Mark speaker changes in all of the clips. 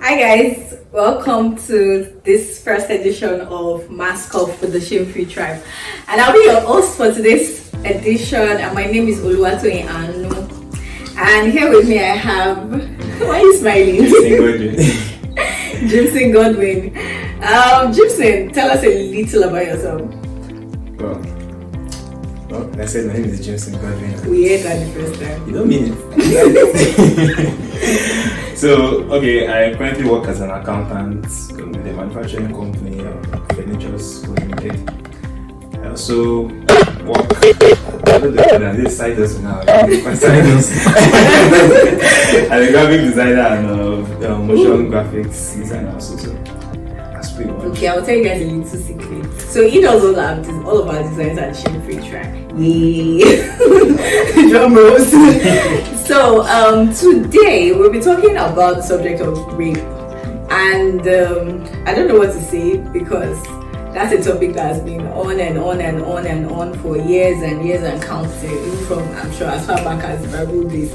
Speaker 1: Hi guys, welcome to this first edition of Mask Off with the Shame-Free Tribe. And I'll be your host for today's edition, and my name is Oluwatoyin Anu. And here with me I have, why are you smiling? Jimson Godwin. Jimson, tell us a little about yourself.
Speaker 2: Well, I said my name is Jimson Godwin.
Speaker 1: We heard that the first time.
Speaker 2: You don't mean it. So, I currently work as an accountant with a manufacturing company, Furniture's Limited. I also work this side hustle now. I'm a graphic designer and motion graphics designer also. So that's pretty much.
Speaker 1: Okay, I'll tell you guys a little secret. So he does all of our designs at Shame-Free Tribe. Drum rolls. So today we'll be talking about the subject of rape, and I don't know what to say because that's a topic that has been on and on and on and on for years and years and counting, even from, I'm sure, as far back as the Bible days.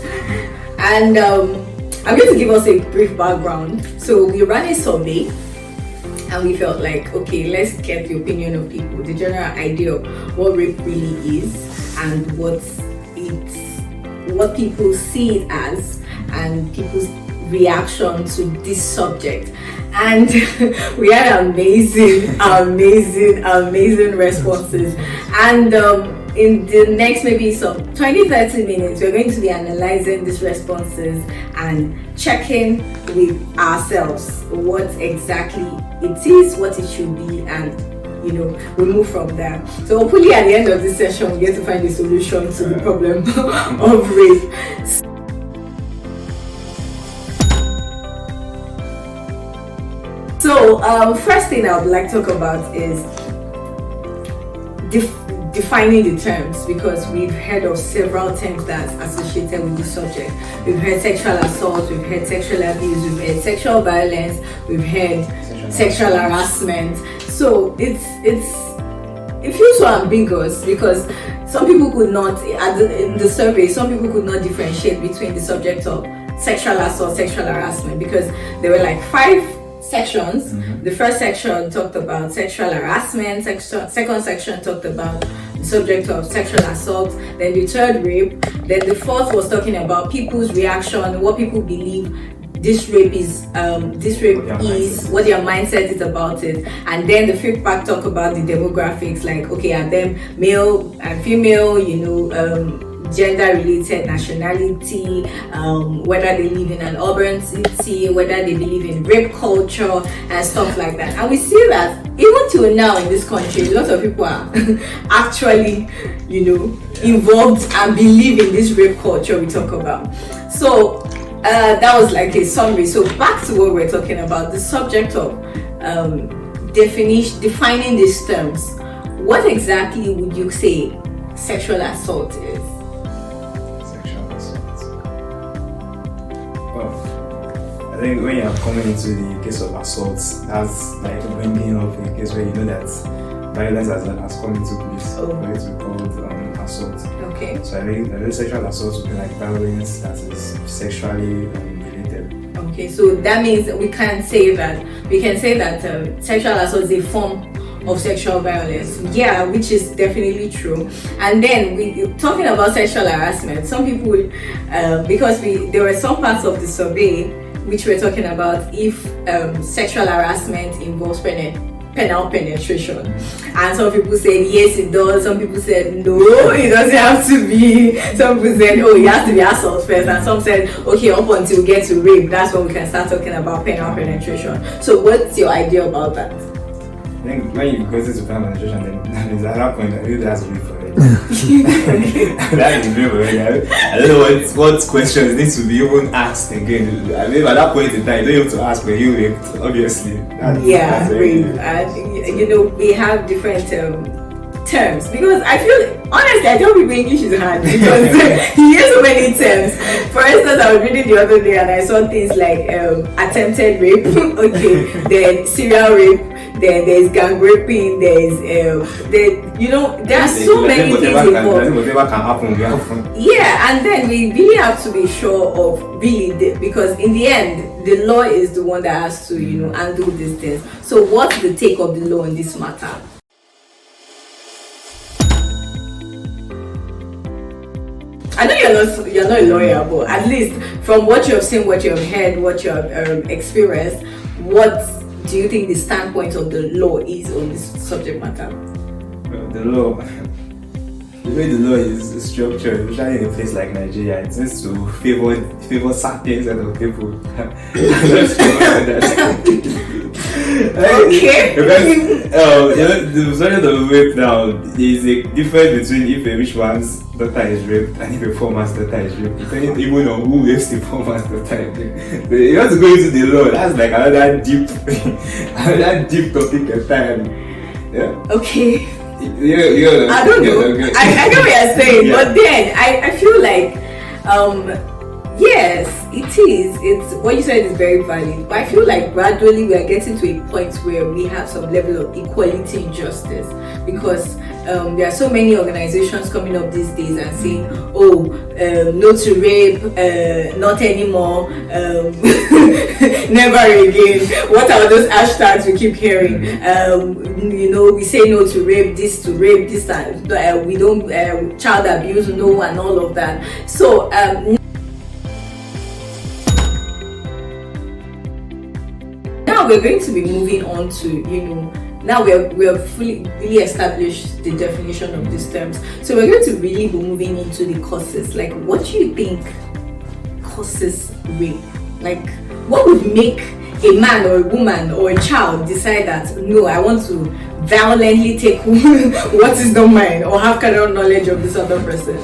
Speaker 1: And I'm going to give us a brief background. So we ran a survey and we felt like, okay, let's get the opinion of people, the general idea of what rape really is and what people see it as and people's reaction to this subject. And we had amazing responses. And in the next maybe some 20-30 minutes, we're going to be analyzing these responses and checking with ourselves what exactly it is, what it should be, and we move from there. So hopefully at the end of this session, we get to find a solution to the problem of rape. So first thing I would like to talk about is defining the terms, because we've heard of several terms that's associated with the subject. We've heard sexual assault, we've heard sexual abuse, we've heard sexual violence, we've heard sexual harassment. So it feels so ambiguous because some people could not, in the survey, some people could not differentiate between the subject of sexual assault, sexual harassment, because there were like 5 sections. The first section talked about sexual harassment, second section talked about the subject of sexual assault, then the third rape, then the fourth was talking about people's reaction, what people believe this rape is, what their mindset is about it, and then the fifth part talk about the demographics, like are them male and female, gender related, nationality, whether they live in an urban city, whether they believe in rape culture and stuff like that. And we see that even till now in this country, a lot of people are actually involved and believe in this rape culture we talk about. So that was like a summary. So back to what we're talking about, the subject of defining these terms. What exactly would you say sexual assault is?
Speaker 2: I think when you're coming into the case of assault, that's like bringing up a case where you know that violence has come into place for it to be called assault.
Speaker 1: Okay. So
Speaker 2: I think sexual assault would be like violence that is sexually related.
Speaker 1: Okay, so that means we can say that sexual assault is a form of sexual violence, which is definitely true. And then we talking about sexual harassment. Some people, because there were some parts of the survey which we're talking about if sexual harassment involves penile penetration, and some people said yes it does, some people said no it doesn't have to be, some people said it has to be assault first, and some said okay, up until we get to rape, that's when we can start talking about penile penetration. So what's your idea about that?
Speaker 2: I think when you go into penile penetration, then there's another point that really has to be for it. That is real. I don't know what questions need to be even asked again. I mean, at that point in time, you don't have to ask were you raped, obviously.
Speaker 1: That's rape. We have different terms, because I feel, honestly, I tell people English is hard because you hear so many terms. For instance, I was reading the other day and I saw things like attempted rape, then serial rape, then there's gang raping, there's you know, there are so many things involved.
Speaker 2: Whatever can happen will happen.
Speaker 1: Yeah, and then we really have to be sure of really because in the end, the law is the one that has to, you know, handle these things. So what's the take of the law in this matter? I know you're not a lawyer, but at least from what you have seen, what you have heard, what you have experienced, what do you think the standpoint of the law is on this subject matter?
Speaker 2: The law, the way the law is structured, especially in a place like Nigeria, it tends to favor certain set of people.
Speaker 1: Okay.
Speaker 2: Because you know, the subject of rape now, there is a difference between if a rich man's daughter is raped and if a poor man's daughter is raped, depending even on who rapes the poor man's daughter. But you have to go into the law. That's like another deep topic entirely. Yeah.
Speaker 1: Okay.
Speaker 2: Yeah.
Speaker 1: I don't know.
Speaker 2: Okay.
Speaker 1: I get what you're saying,
Speaker 2: Yeah.
Speaker 1: but then I feel like yes, it is. It's what you said is very valid. But I feel like gradually we are getting to a point where we have some level of equality in justice because there are so many organizations coming up these days and saying, "Oh, no to rape, not anymore, never again." What are those hashtags we keep hearing? You know, we say no to rape, this, that we don't child abuse, no, and all of that. So. Now we're going to be moving on to, you know, now we have fully really established the definition of these terms. So we're going to really be moving into the causes. Like, what do you think causes rape? Like, what would make a man or a woman or a child decide that, no, I want to violently take what is not mine or have kind of knowledge of this other person?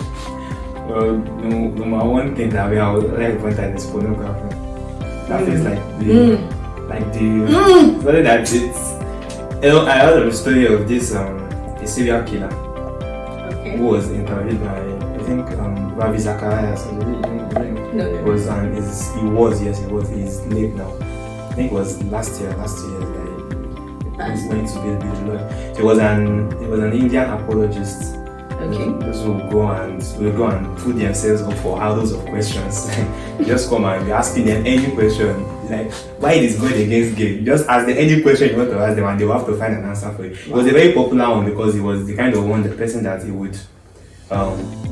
Speaker 2: Well, number one thing that I would like to point out is pornography. That feels like something that it's. You know, I heard of a story of this a serial killer who was interviewed by I think Ravi Zacharias.
Speaker 1: No.
Speaker 2: He's late now. I think it was last year. That he was going to be a lawyer. So he was an Indian apologist.
Speaker 1: Okay.
Speaker 2: Those will go and put themselves up for hours of questions. Just come and be asking them any question. Like, why it is going against gay? Just ask them any question you want to ask them and they will have to find an answer for it. It was a very popular one because he was the kind of one, the person that he would,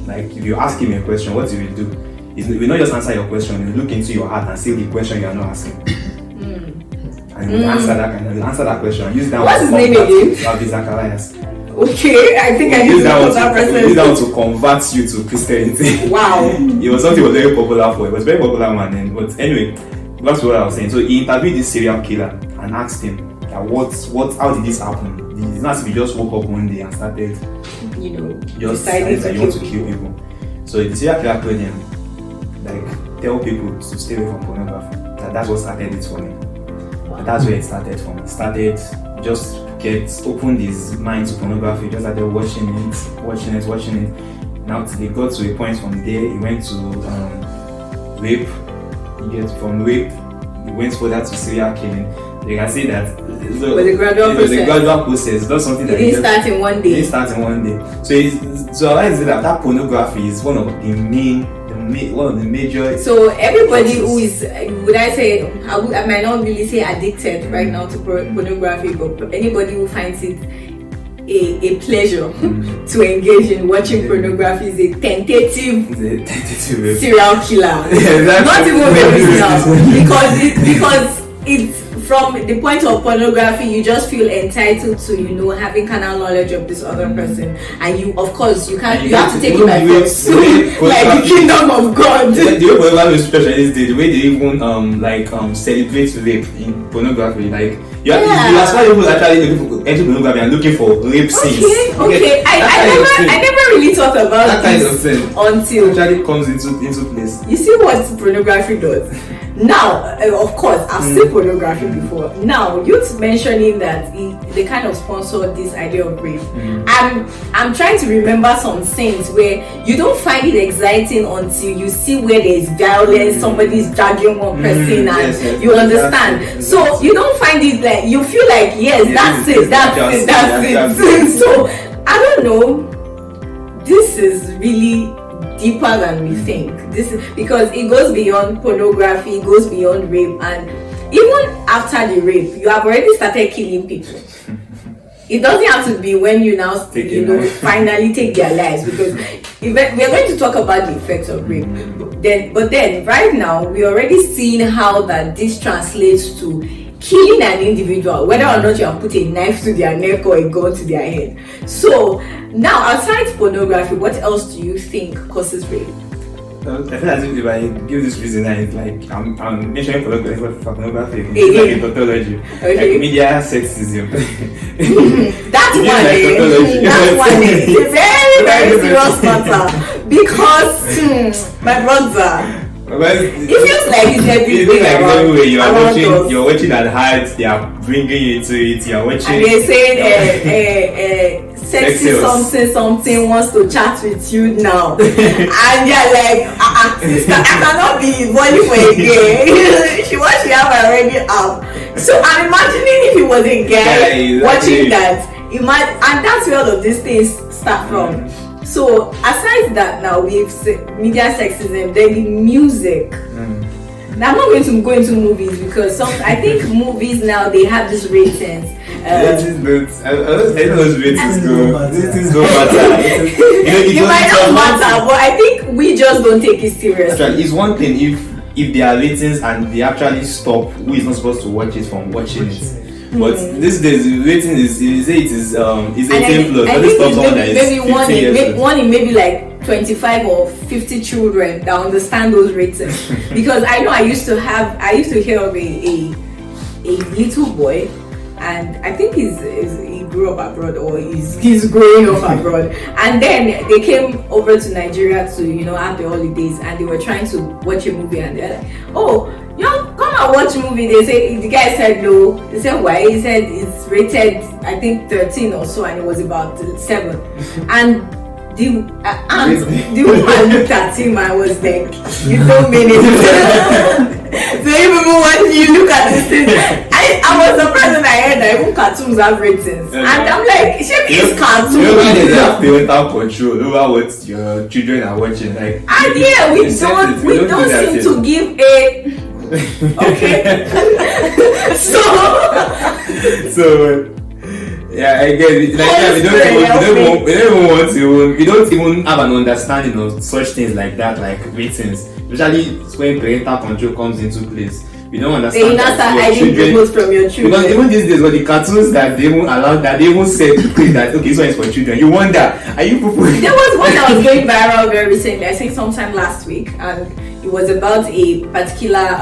Speaker 2: like if you ask him a question, what he will do, he will not just answer your question, he will look into your heart and see the question you are not asking. And he will answer that question. Use that.
Speaker 1: What's his name again?
Speaker 2: Ravi Zacharias.
Speaker 1: Okay, I think I need to know that person.
Speaker 2: Use that one to convert you to Christianity.
Speaker 1: Wow.
Speaker 2: It was something he was very popular for. It was very popular man. But anyway, that's what I was saying. So he interviewed this serial killer and asked him, how did this happen? It's not as if he just woke up one day and started, just decided that you want to kill people. So the serial killer told him, like, tell people to stay away from pornography. That's what started it for me. Wow. That's where it started for me. It started just opened his mind to pornography, just started watching it. Now they got to a point from there, he went to rape. From rape, he went further to serial killing. You can see that it was a gradual process. It's not something that
Speaker 1: didn't start in one day.
Speaker 2: So I say that pornography is one of the major. So
Speaker 1: everybody who is, I might not really say addicted right now to pornography, but anybody who finds it a pleasure to engage in watching pornography is a tentative serial killer. Not even very because it's from the point of pornography, you just feel entitled to having carnal knowledge of this other person, and you have to take it by force, like the kingdom of God.
Speaker 2: The way pornography is structured is the way they even celebrate rape in pornography, like. That's why people actually enter pornography and looking for rape scenes.
Speaker 1: Okay. I never really thought about
Speaker 2: that kind of thing
Speaker 1: until
Speaker 2: it actually comes into place.
Speaker 1: You see what pornography does? Now, of course, I've seen pornography before. Now, you mentioning that they kind of sponsored this idea of rape. I'm trying to remember some scenes where you don't find it exciting until you see where there is violence, somebody's dragging one person, and you understand. Exactly. So you don't find it like you feel like that's it. So I don't don't know. This is really deeper than we think. This is because it goes beyond pornography, it goes beyond rape, and even after the rape, you have already started killing people. It doesn't have to be when you now, finally take their lives, because we are going to talk about the effects of rape. But then, right now, we're already seeing how that this translates to killing an individual, whether or not you have put a knife to their neck or a gun to their head. So now, outside pornography, what else do you think causes rape?
Speaker 2: I feel as if I give this reason, it's like I'm mentioning pornography,
Speaker 1: like
Speaker 2: a tautology, like media sexism.
Speaker 1: That's one thing. That's one thing. It's a very, very serious matter, because my brother. It feels like it's everywhere.
Speaker 2: You're watching at heights, they are bringing you into it, you're watching.
Speaker 1: And they're saying, sexy something wants to chat with you now. And you're like, sister, I cannot be volley for a gay. She already up. So I'm imagining if it was a guy watching that, and that's where all of these things start from. So aside that, now we've media sexism, then the music. Now I'm not going to go into movies, because I think movies now, they have these ratings.
Speaker 2: I don't know those ratings go. These don't matter.
Speaker 1: It might not matter, but I think we just don't take it seriously.
Speaker 2: Actually, it's one thing if there are ratings and they actually stop who is not supposed to watch it from watching it. But these days, the rating is 18 plus.
Speaker 1: I think maybe one in maybe like 25 or 50 children that understand those ratings. Because I know I used to hear of a little boy, and I think he grew up abroad, or he's growing up abroad, and then they came over to Nigeria to have the holidays, and they were trying to watch a movie, and they're like, oh, come and watch a movie. They say, the guy said no. They said why? He said it's rated, I think 13 or so, and it was about 7. And the woman looked at him and was like, you don't mean it. So even when you look at this thing, I was surprised when I heard that even cartoons have ratings. And I'm like, it's cartoons.
Speaker 2: They have parental control over what your children are watching. Like,
Speaker 1: and yeah, we don't seem to give a okay. So
Speaker 2: yeah, I get it. Like, we don't even have an understanding of such things like that, like ratings. Especially when parental control comes into place. We don't understand
Speaker 1: that your children from your children.
Speaker 2: Because even these days, with the cartoons that they even allowed, that they even said that okay, this one is for children. You wonder, are you people?
Speaker 1: There was one that was going viral very recently. I think sometime last week, and it was about a particular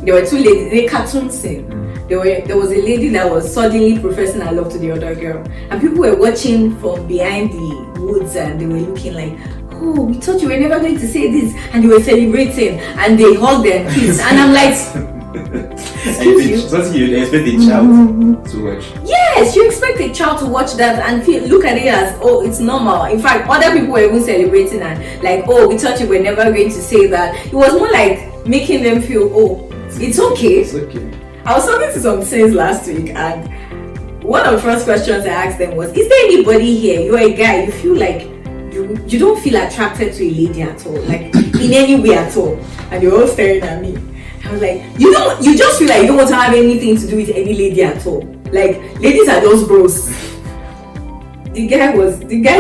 Speaker 1: there were two ladies, they cartoon scene. There was a lady that was suddenly professing her love to the other girl, and people were watching from behind the woods, and they were looking like, oh, we thought you were never going to say this, and they were celebrating, and they hugged and kissed, and I'm like,
Speaker 2: something you expect a child to watch.
Speaker 1: Yes, you expect a child to watch that and look at it as, oh, it's normal. In fact, other people were even celebrating and like, oh, we thought you were never going to say that. It was more like making them feel, oh, it's okay.
Speaker 2: It's okay.
Speaker 1: I was talking to some saints last week, and one of the first questions I asked them was, is there anybody here, you're a guy, you feel like you don't feel attracted to a lady at all, like in any way at all? And they were all staring at me. I was like, you just feel like you don't want to have anything to do with any lady at all. Like, ladies are those bros. The guys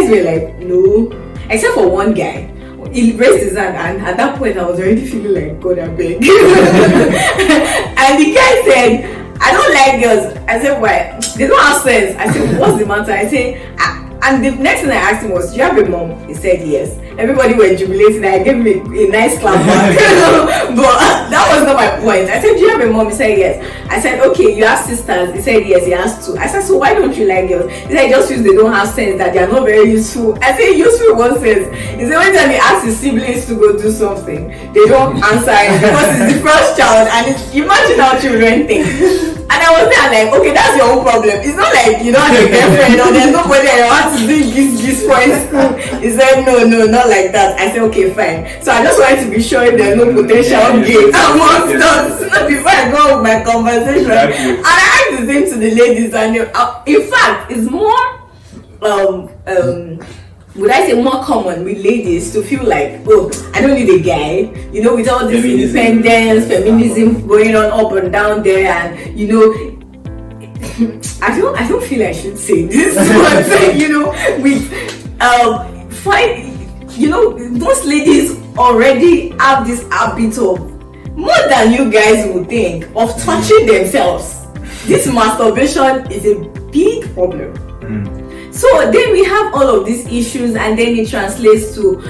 Speaker 1: were like, no. Except for one guy. He raised his hand, and at that point I was already feeling like, God, I beg. And the guy said, I don't like girls. I said, why? They don't have sense. I said, what's the matter? I said, and the next thing I asked him was, do you have a mom? He said yes. Everybody were jubilating. I gave him a nice clap back. But that was not my point. I said, do you have a mom? He said yes. I said, okay, you have sisters? He said yes, he has 2. I said, so why don't you like girls? He said, just because they don't have sense, that they are not very useful. I said, useful in what sense? He said, every time he asks his siblings to go do something, they don't answer him because he's the first child, and imagine how children think. And I was there like, okay, that's your own problem. It's not like you don't have a girlfriend or there's nobody that wants to do this for in school. He said, no, not like that. I said, okay, fine. So I just wanted to be sure if there's no potential gay amongst us before I go with my conversation. Exactly. And I asked the same to the ladies, and in fact, it's more would I say more common with ladies to feel like, oh, I don't need a guy, with all this independence, feminism going on up and down there, and I don't feel I should say this, but with most ladies already have this habit of, more than you guys would think, of touching themselves. This masturbation is a big problem. So then we have all of these issues, and then it translates to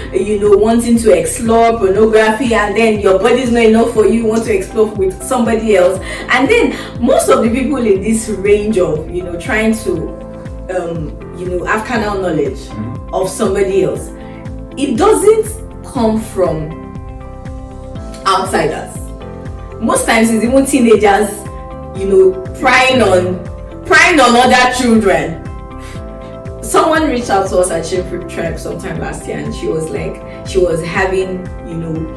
Speaker 1: wanting to explore pornography, and then your body is not enough for you, want to explore with somebody else. And then most of the people in this range of trying to have carnal knowledge of somebody else, it doesn't come from outsiders. Most times it's even teenagers prying on other children. Someone reached out to us at Sheffield Tribe sometime last year, and she was like, she was having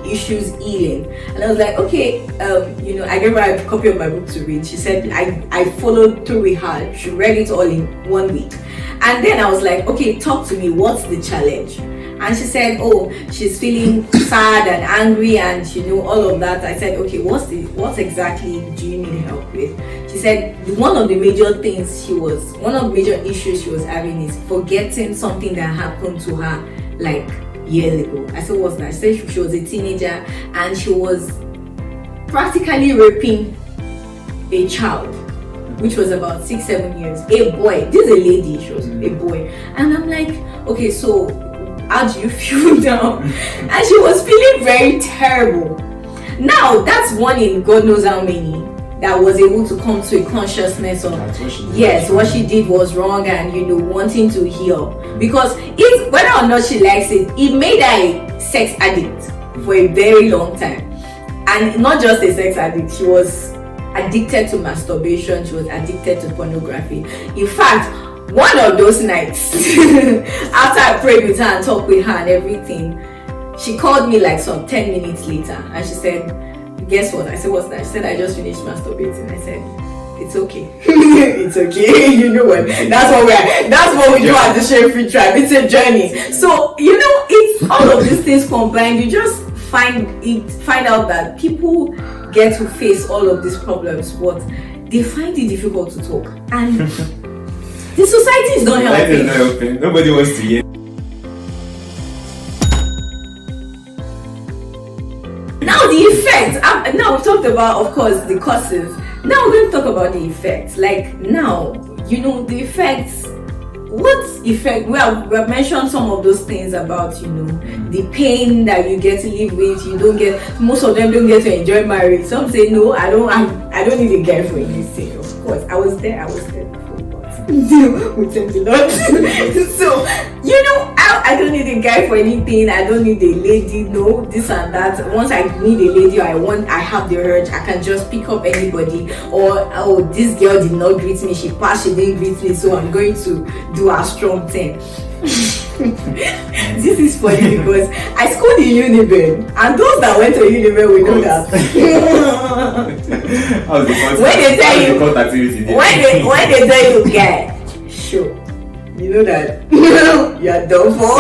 Speaker 1: issues healing, and I was like, okay, I gave her a copy of my book to read. She said I followed through with her. She read it all in 1 week, and then I was like, okay, talk to me, what's the challenge? And she said, oh, she's feeling sad and angry and all of that. I said, okay, what exactly do you need help with? She said one of the major issues she was having is forgetting something that happened to her like years ago. I said, what's that? She said she was a teenager and she was practically raping a child, which was about 6-7 years. A boy. This is a lady. She was a boy. And I'm like, okay, so how do you feel now? And she was feeling very terrible. Now that's one in God knows how many that was able to come to a consciousness of what she did was wrong, and wanting to heal, because whether or not she likes it made her a sex addict for a very long time. And not just a sex addict, she was addicted to masturbation, she was addicted to pornography. In fact, one of those nights after I prayed with her and talked with her and everything, she called me like some 10 minutes later and she said, guess what? I said, what's that? She said, I just finished masturbating. I said, it's okay. It's okay. You know what? That's what we do at the Sheffield Tribe. It's a journey. So it's all of these things combined. You just find out that people get to face all of these problems, but they find it difficult to talk, and the society is not helping.
Speaker 2: Nobody wants to hear.
Speaker 1: Now the effects. Now we've talked about, of course, the causes. Now we're going to talk about the effects. Like now, the effects. What effect? Well, we have mentioned some of those things about the pain that you get to live with. You don't get. Most of them don't get to enjoy marriage. Some say no, I don't need a guy for anything. Of course, I was there before. With a lot. So I don't need a guy for anything. I don't need a lady, no, this and that. Once I need a lady, I have the urge, I can just pick up anybody. Or, oh, this girl did not greet me, she passed, she didn't greet me, so I'm going to do a strong thing. This is funny because I schooled in Uniben, and those that went to Uniben will know that. When they tell you get, sure, you know that you are done for.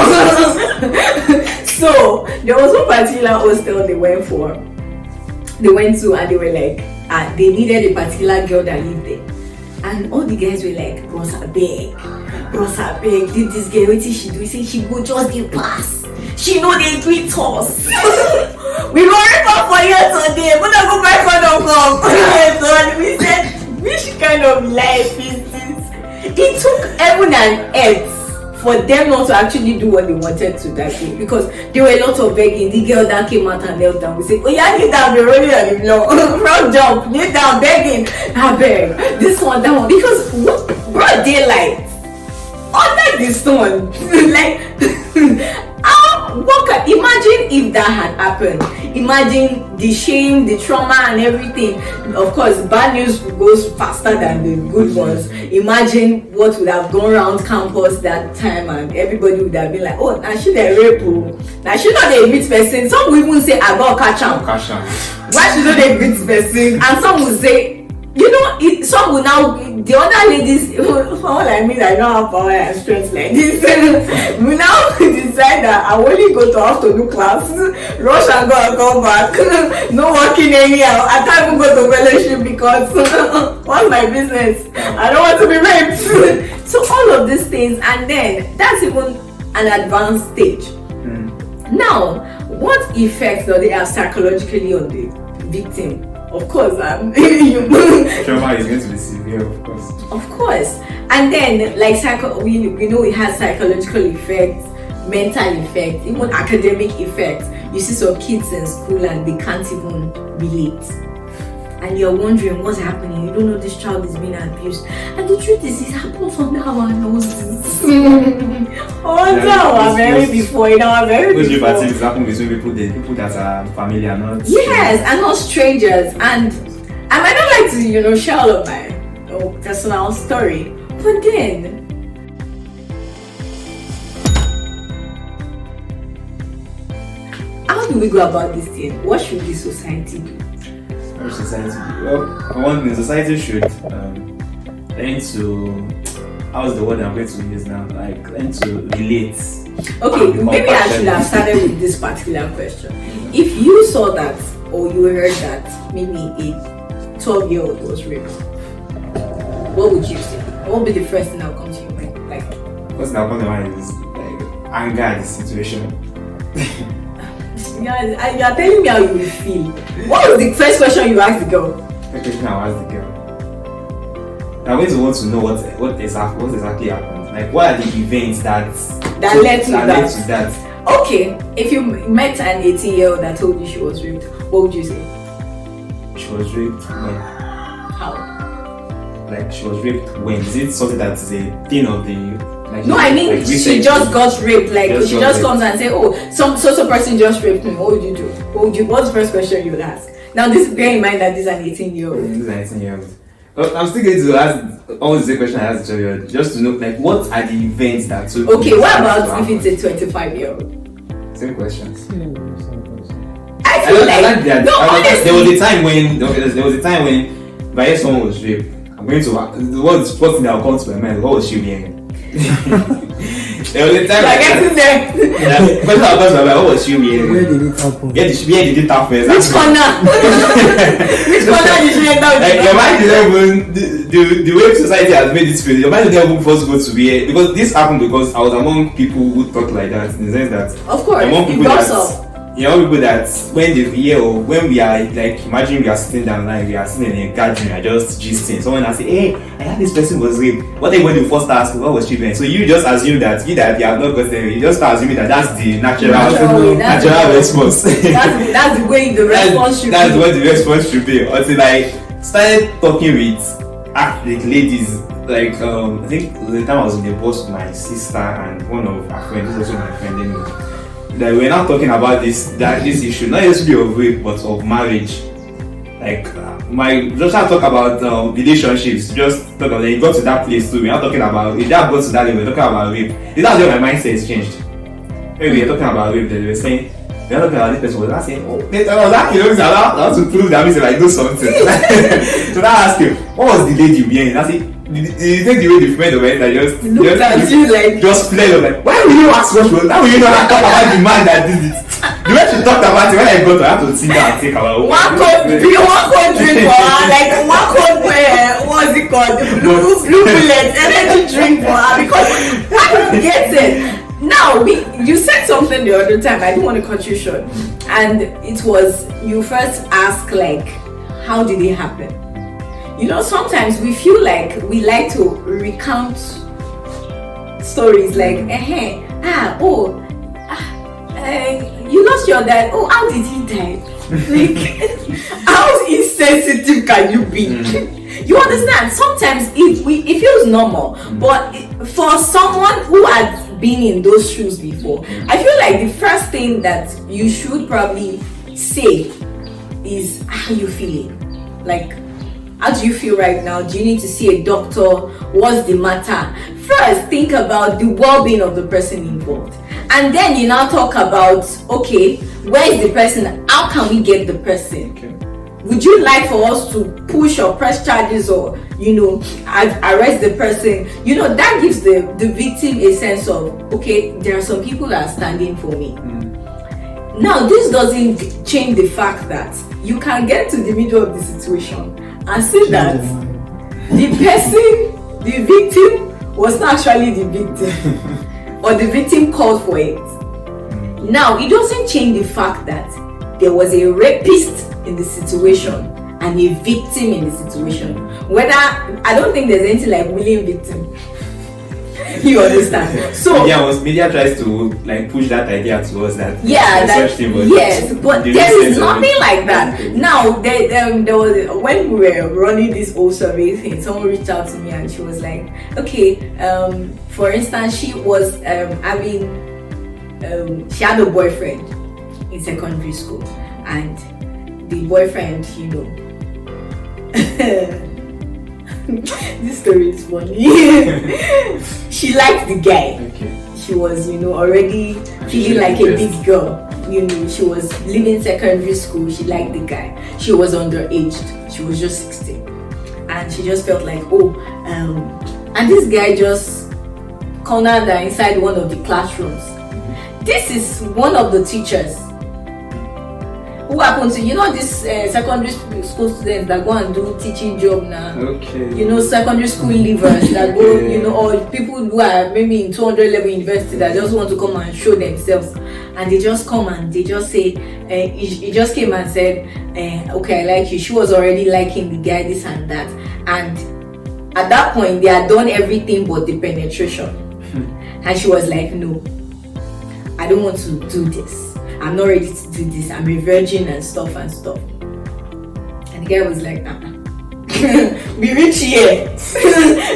Speaker 1: So there was one particular hostel they went to, and they were like, they needed a particular girl that lived there, and all the guys were like, Bros abeg, did this girl, what did she do? He said she go just the pass. She know they greet us. We go report for you today, but I go back for no come. So we said, which kind of life is this? It took heaven and earth for them not to actually do what they wanted to that day, because there were a lot of begging. The girl that came out and knelt down, we said, oh yeah, kneel down, they're rolling on the floor. Front jump, kneel down, begging. I beg, this one, that one, because broad daylight under the stone. Like, imagine if that had happened. Imagine the shame, the trauma and everything. Of course, bad news goes faster than the good ones. Imagine what would have gone around campus that time, and everybody would have been like, oh, now she the rape, now she not a great person. Some will even say, I got catch am. Why she not a great person? And some will say, some will now, the other ladies, someone like me that don't have power and strength like this, will now decide that I only go to afternoon class, rush and go and come back, no working anyhow. I can't even go to fellowship because what's my business? I don't want to be raped. So all of these things, and then that's even an advanced stage. Now, what effects do they have psychologically on the victim? Of course,
Speaker 2: trauma is going to be severe, of course.
Speaker 1: Of course, and then like we know it has psychological effects, mental effects, even academic effects. You see some kids in school and they can't even relate, and you're wondering what's happening. You don't know this child is being abused, and the truth is, it happens under our noses. Under our very before, in our very before.
Speaker 2: Those activities happen between people that are familiar, not
Speaker 1: yes, and not strangers. And I might not like to, share all of my personal story, but then how do we go about this thing? What should the society do?
Speaker 2: What should society do? Well, for one thing, society should learn to, how's the word I'm going to use now? Like, learn to relate.
Speaker 1: Okay, maybe I should have started with this particular question. If you saw that or you heard that maybe a 12-year-old was raped, what would you say? What would be the first thing that would come to your mind? Like,
Speaker 2: what's that point of mind is like anger at the situation.
Speaker 1: Yeah, you're telling me how you will feel. What was the first question you asked the girl?
Speaker 2: The question I asked the girl. I'm going to want to know what exactly happened. Like, what are the events that
Speaker 1: led to that? Okay, if you met an 18-year-old that told you she was raped, what would you say?
Speaker 2: She was raped when?
Speaker 1: How?
Speaker 2: Like, she was raped when? Is it something that is a thing of the... Like,
Speaker 1: no, I mean, like she just got raped. Like, she just comes and say, "Oh, some person just raped me." What would you do? What's the first question you would ask? Now, bear in mind that this is an 18-year-old.
Speaker 2: This is an 18-year-old. Well, I'm still going to ask almost the same question I asked the 12-year-old, just to know, like, what are the events that took
Speaker 1: Okay, what about if it's a 25-year-old?
Speaker 2: Same questions.
Speaker 1: I feel
Speaker 2: there was a time when if I hear someone was raped, I'm going to what's thing that will come to my mind? What was she wearing? There was a time
Speaker 1: I get in there.
Speaker 2: What was she wearing?
Speaker 3: Where did it happen?
Speaker 2: Where did it happen?
Speaker 1: Which corner? Which corner did she enter?
Speaker 2: Like, your mind is even the way society has made this feel. Your mind is not even first go to where, because this happened because I was among people who talk like that, in the sense that
Speaker 1: of course
Speaker 2: among people that when they hear or when we are like, imagine we are sitting down, like we are sitting in a gathering, I just gisting. Someone will say, "Hey, I heard this person was raped." What they when you first ask, what was she doing? So you just assume that you have not got there. You just start assuming that that's the natural response.
Speaker 1: That's the way the response should be.
Speaker 2: That's what the response should be. Until I started talking with ladies, like I think the time I was in the bus with my sister and one of her friends, who's also my friend anyway. That we're not talking about this issue, not necessarily of rape, but of marriage. Like just talk about relationships. Just talk about it got to that place too. We're not talking about it. That got to that level. We're talking about rape. That's where my mindset has changed. When we were talking about rape, they were saying we're talking about this person. Was not saying, "Oh, I want to prove that means I do something." So now I ask him, what was the lady wearing? I say, did you take the way the friend of mine that just played up like, why will you ask what was? How will you not talk about the man that did it? The way she talked about it, when I got to, I have to sit down and think about
Speaker 1: one code drink for her, like one code what's it called? Blue bullet, energy drink for her, because I don't get it. Now, you said something the other time, I didn't want to cut you short, and it was, you first ask like, how did it happen? Sometimes we feel like we like to recount stories like, you lost your dad. Oh, how did he die? Like, how insensitive can you be? You understand? Sometimes it feels normal, but for someone who has been in those shoes before, I feel like the first thing that you should probably say is, how you feeling? Like, how do you feel right now? Do you need to see a doctor? What's the matter? First, think about the well-being of the person involved. And then you now talk about, okay, where is the person? How can we get the person?
Speaker 2: Okay.
Speaker 1: would you like for us to push or press charges or, arrest the person? That gives the victim a sense of, okay, there are some people that are standing for me. Now, this doesn't change the fact that you can get to the middle of the situation and see that the victim was not actually the victim or the victim called for it. Now, it doesn't change the fact that there was a rapist in the situation and a victim in the situation. I don't think there's anything like willing victim. You understand? So
Speaker 2: media tries to push that idea to us that
Speaker 1: but there is nothing like that. Now there was, when we were running this whole survey thing, someone reached out to me and she was like, okay, for instance, she was she had a boyfriend in secondary school, and the boyfriend, this story is funny. She liked the guy.
Speaker 2: Okay.
Speaker 1: She was, already feeling like a big girl. She was leaving secondary school. She liked the guy. She was underaged. She was just 16, and she just felt like, and this guy just cornered her inside one of the classrooms. This is one of the teachers who happen to, this secondary school students that go and do teaching job now.
Speaker 2: Okay.
Speaker 1: Secondary school leavers that go, or people who are maybe in 200 level university that just want to come and show themselves, and they just come and they just say, he just came and said, okay, I like you. She was already liking the guy, this and that, and at that point they had done everything but the penetration, and she was like, no, I don't want to do this. I'm not ready to do this. I'm a virgin and stuff. And the guy was like, we reach here.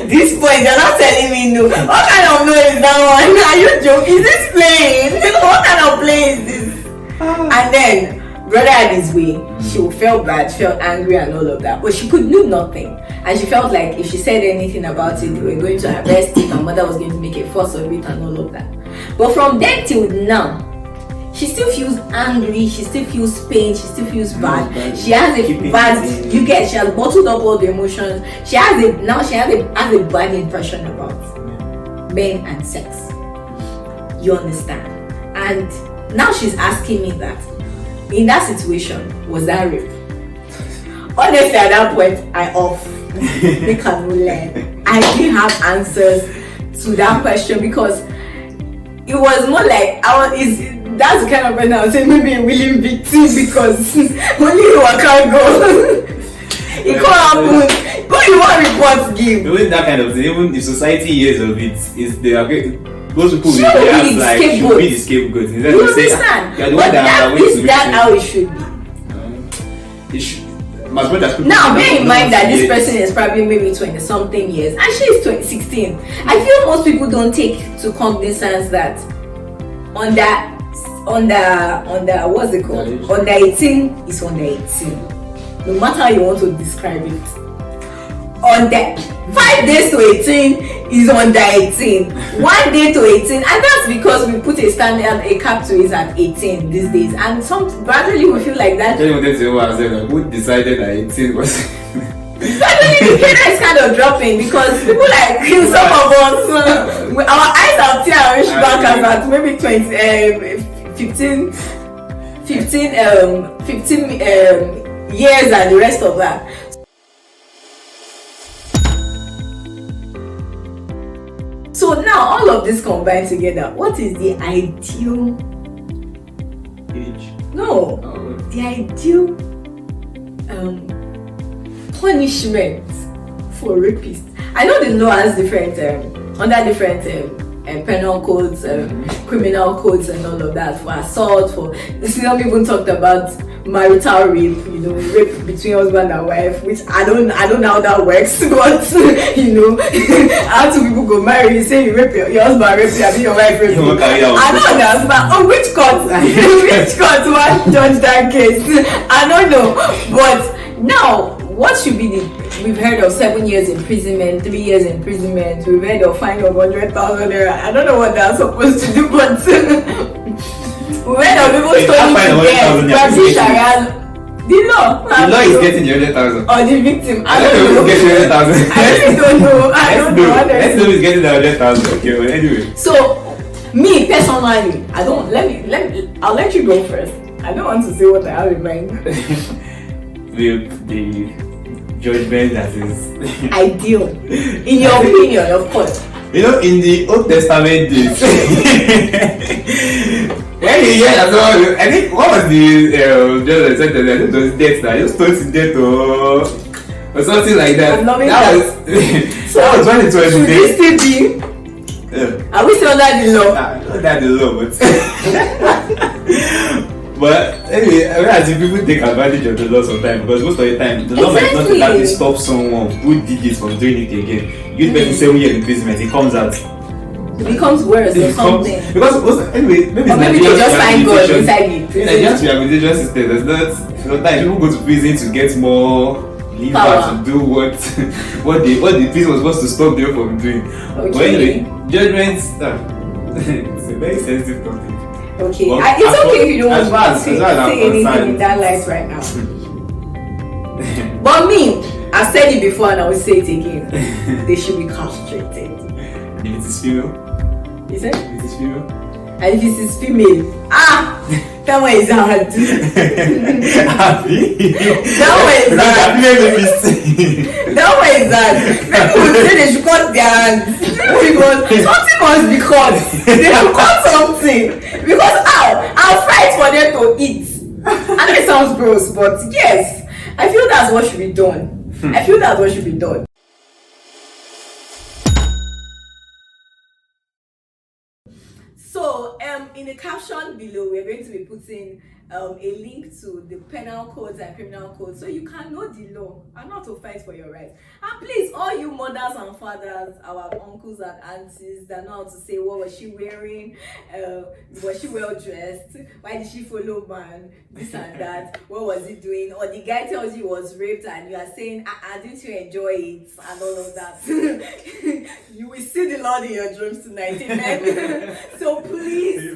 Speaker 1: This point, you're not telling me no. What kind of no is that one? Are you joking? Is this playing? What kind of play is this? And then, brother had his way. She felt bad, felt angry and all of that. But she could do nothing. And she felt like if she said anything about it, they were going to arrest it. Her mother was going to make a fuss of it and all of that. But from then till now, she still feels angry, she still feels pain, she still feels bad. She has a bad, she has bottled up all the emotions. She has a bad impression about men and sex. You understand? And now she's asking me that, in that situation, was that rape? Honestly, at that point, I off. They can learn. I didn't have answers to that question because it was more like that's the kind of person I would say maybe a willing victim because only you can't go. It can't happen. What you want reports give?
Speaker 2: Even that kind of thing, even if society hears of it, they are those people
Speaker 1: should be
Speaker 2: the scapegoat.
Speaker 1: You understand? But that how it should be.
Speaker 2: It should.
Speaker 1: Now, bear in mind that this person is probably maybe 20 something years and she is 16. I feel most people don't take to cognizance that under what's it called? Under 18 is under 18. No matter how you want to describe it. Under 5 days to 18 is under 18. 1 day to 18, and that's because we put a cap to it at 18 these days. And gradually we feel like that.
Speaker 2: Who decided that 18 was?
Speaker 1: Suddenly the data is kind of dropping because people like some of us, our eyes are tear reach back at maybe 15 years and the rest of that. So now all of this combined together, what is the ideal
Speaker 2: age?
Speaker 1: No, the ideal punishment for rapists. I know the law has different under different penal codes, criminal codes and all of that. For assault, for some even talked about marital rape, rape between husband and wife, which I don't know how that works, but how two people go marry, you say you rape your husband rape you, and your wife rape you. I don't understand. Which court will judge that case? I don't know. But now, what should be we've heard of 7 years imprisonment, 3 years imprisonment, we've heard of fine of 100,000 naira. I don't know what they're supposed to do, but we've heard of people stoning to get, practice Sharia. The law.
Speaker 2: The law is getting the 100,000.
Speaker 1: Or the victim.
Speaker 2: I don't know who's getting the 100,000.
Speaker 1: I really don't know. I don't know.
Speaker 2: Let's know who's getting the 100,000. Okay, well, anyway.
Speaker 1: So, me personally, I'll let you go first. I don't want to say what I have in mind.
Speaker 2: the judgment that is
Speaker 1: ideal. In your opinion, of course.
Speaker 2: You know, in the Old Testament days, when you hear that, I think what was the just I think it was death that just told to death or something like that.
Speaker 1: I'm loving
Speaker 2: that.
Speaker 1: So
Speaker 2: that was when it was
Speaker 1: should this still be? Are we still under the law?
Speaker 2: Under the law, but anyway, as if people take advantage of the law sometimes, because most of the time the law might not exactly stop someone who did this from doing it again. You spend 7 years in imprisonment, it comes out.
Speaker 1: It becomes worse or something.
Speaker 2: Because anyway, maybe
Speaker 1: they just find God inside the prison.
Speaker 2: Nigeria's rehabilitation system. There's not. Sometimes people go to prison to get more lever to do what the prison was supposed to stop them from doing.
Speaker 1: Okay.
Speaker 2: But anyway, judgments. It's a very sensitive topic.
Speaker 1: Okay,
Speaker 2: but
Speaker 1: it's okay if you don't want to say anything
Speaker 2: concerned
Speaker 1: in that light right now. But me, I said it before and I will say it again. They should be castrated.
Speaker 2: If it is female,
Speaker 1: you said?
Speaker 2: If it is female,
Speaker 1: and if it is female, that one is hard. That one is hard. That one is hard. People will say they should cut their hands. Because something must be cut. They should cut something. Because I'll fight for them to eat. I know it sounds gross, but yes, I feel that's what should be done. I feel that's what should be done. So, in the caption below, we're going to be putting a link to the penal codes and criminal codes so you can know the law and how to fight for your rights. And please, all you mothers and fathers, our uncles and aunties that know how to say, what was she wearing? Was she well dressed? Why did she follow man? This and that. What was he doing? Or the guy tells you he was raped and you are saying, didn't you enjoy it? And all of that. You will see the Lord in your dreams tonight. Amen. So please,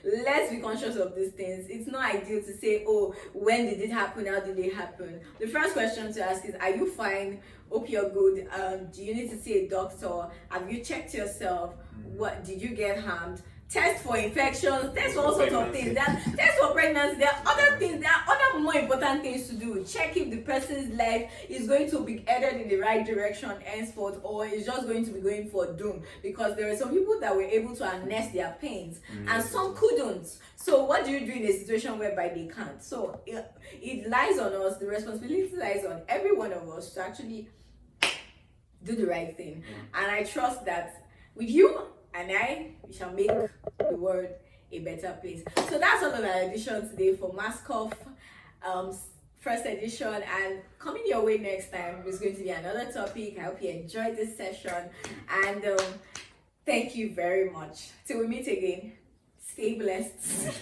Speaker 1: let's be conscious of these things. It's not ideal to say, oh, when did it happen? How did it happen? The first question to ask is, are you fine? Hope you're good. Do you need to see a doctor? Have you checked yourself? What did you get harmed? Test for infections, test for all sorts of things. Test for pregnancy. There are other things, there are other more important things to do. Check if the person's life is going to be headed in the right direction henceforth, or is just going to be going for doom. Because there are some people that were able to harness their pains, and some couldn't. So what do you do in a situation whereby they can't? So it lies on us, the responsibility lies on every one of us to actually do the right thing. And I trust that with you and we shall make the world a better place. So that's all of our edition today for Mask-Off first edition, and coming your way next time is going to be another topic. I hope you enjoyed this session, and thank you very much. Till we meet again, stay blessed.